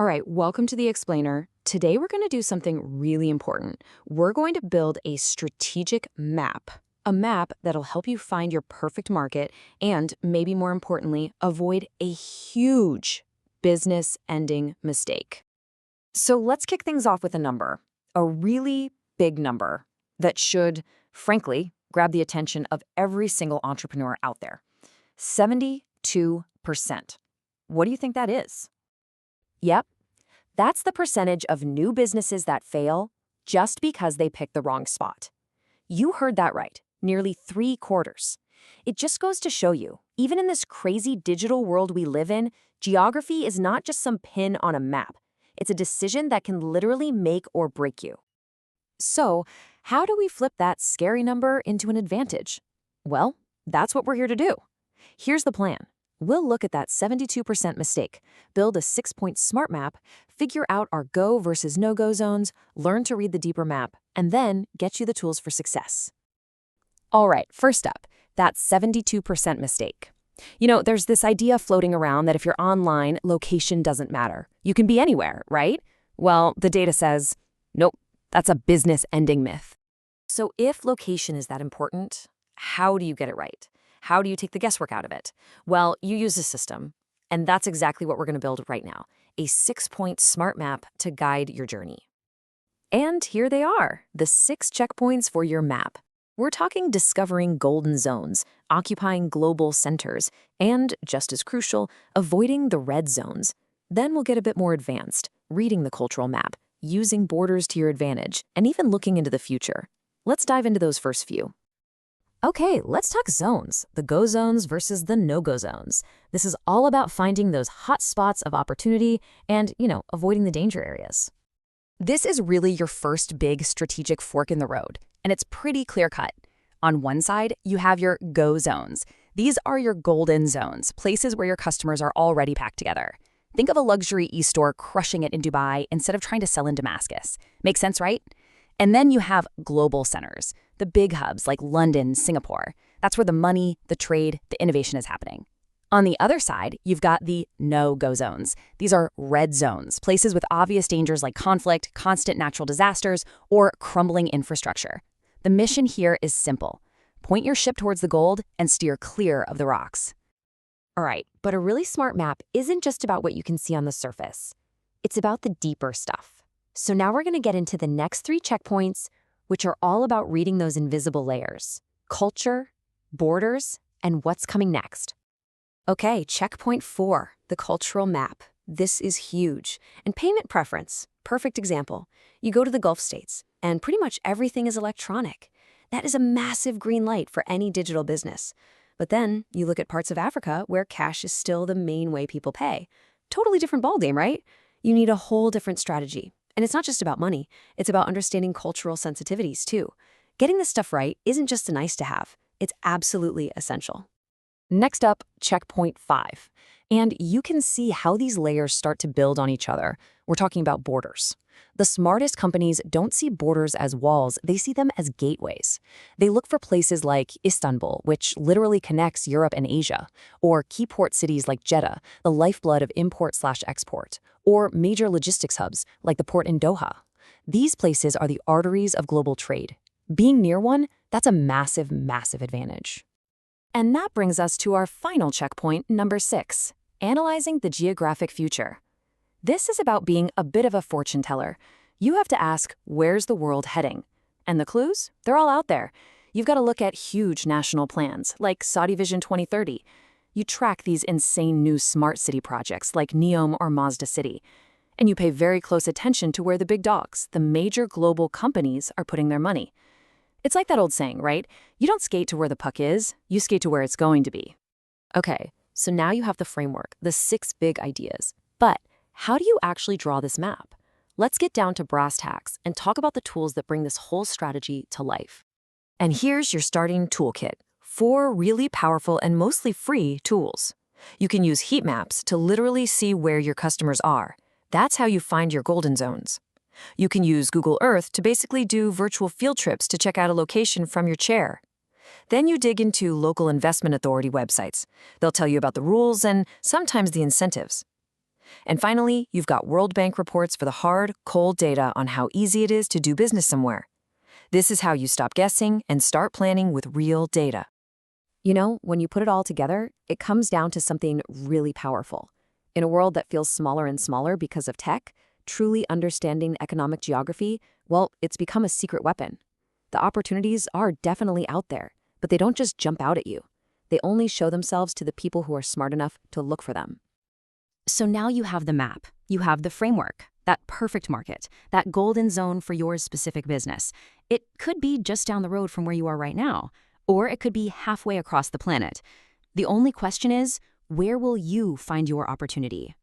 All right, welcome to the Explainer. Today we're going to do something really important. We're going to build a strategic map. A map that'll help you find your perfect market and, maybe more importantly, avoid a huge business-ending mistake. So let's kick things off with a number, a really big number that should, frankly, grab the attention of every single entrepreneur out there. 72%. What do you think that is? Yep, that's the percentage of new businesses that fail just because they picked the wrong spot. You heard that right, nearly 3/4. It just goes to show you, even in this crazy digital world we live in, geography is not just some pin on a map. It's a decision that can literally make or break you. So, how do we flip that scary number into an advantage? Well, that's what we're here to do. Here's the plan. We'll look at that 72% mistake, build a 6-point SMART map, figure out our go versus no-go zones, learn to read the deeper map, and then get you the tools for success. All right, first up, that 72% mistake. There's this idea floating around that if you're online, location doesn't matter. You can be anywhere, right? Well, the data says, nope, that's a business-ending myth. So if location is that important, how do you get it right? How do you take the guesswork out of it? Well, you use a system, and that's exactly what we're going to build right now, a 6-point SMART map to guide your journey. And here they are, the 6 checkpoints for your map. We're talking discovering golden zones, occupying global centers, and, just as crucial, avoiding the red zones. Then we'll get a bit more advanced, reading the cultural map, using borders to your advantage, and even looking into the future. Let's dive into those first few. Okay, let's talk zones, the go zones versus the no-go zones. This is all about finding those hot spots of opportunity and, avoiding the danger areas. This is really your first big strategic fork in the road, and it's pretty clear-cut. On one side, you have your go zones. These are your golden zones, places where your customers are already packed together. Think of a luxury e-store crushing it in Dubai instead of trying to sell in Damascus. Makes sense, right? And then you have global centers, the big hubs like London, Singapore. That's where the money, the trade, the innovation is happening. On the other side, you've got the no-go zones. These are red zones, places with obvious dangers like conflict, constant natural disasters, or crumbling infrastructure. The mission here is simple. Point your ship towards the gold and steer clear of the rocks. All right, but a really smart map isn't just about what you can see on the surface. It's about the deeper stuff. So now we're going to get into the next 3 checkpoints, which are all about reading those invisible layers: culture, borders, and what's coming next. Okay, checkpoint 4, the cultural map. This is huge. And payment preference, perfect example. You go to the Gulf states, and pretty much everything is electronic. That is a massive green light for any digital business. But then you look at parts of Africa where cash is still the main way people pay. Totally different ballgame, right? You need a whole different strategy. And it's not just about money, it's about understanding cultural sensitivities too. Getting this stuff right isn't just a nice to have, it's absolutely essential. Next up, checkpoint 5. And you can see how these layers start to build on each other. We're talking about borders. The smartest companies don't see borders as walls, they see them as gateways. They look for places like Istanbul, which literally connects Europe and Asia, or key port cities like Jeddah, the lifeblood of import/export, or major logistics hubs like the port in Doha. These places are the arteries of global trade. Being near one, that's a massive, massive advantage. And that brings us to our final checkpoint, number 6, analyzing the geographic future. This is about being a bit of a fortune teller. You have to ask, where's the world heading? And the clues? They're all out there. You've got to look at huge national plans, like Saudi Vision 2030. You track these insane new smart city projects like NEOM or Mazda City. And you pay very close attention to where the big dogs, the major global companies, are putting their money. It's like that old saying, right? You don't skate to where the puck is, you skate to where it's going to be. Okay, so now you have the framework, the 6 big ideas. But how do you actually draw this map? Let's get down to brass tacks and talk about the tools that bring this whole strategy to life. And here's your starting toolkit, 4 really powerful and mostly free tools. You can use heat maps to literally see where your customers are. That's how you find your golden zones. You can use Google Earth to basically do virtual field trips to check out a location from your chair. Then you dig into local investment authority websites. They'll tell you about the rules and sometimes the incentives. And finally, you've got World Bank reports for the hard, cold data on how easy it is to do business somewhere. This is how you stop guessing and start planning with real data. You know, when you put it all together, it comes down to something really powerful. In a world that feels smaller and smaller because of tech, truly understanding economic geography, well, it's become a secret weapon. The opportunities are definitely out there, but they don't just jump out at you. They only show themselves to the people who are smart enough to look for them. So now you have the map, you have the framework, that perfect market, that golden zone for your specific business. It could be just down the road from where you are right now, or it could be halfway across the planet. The only question is, where will you find your opportunity?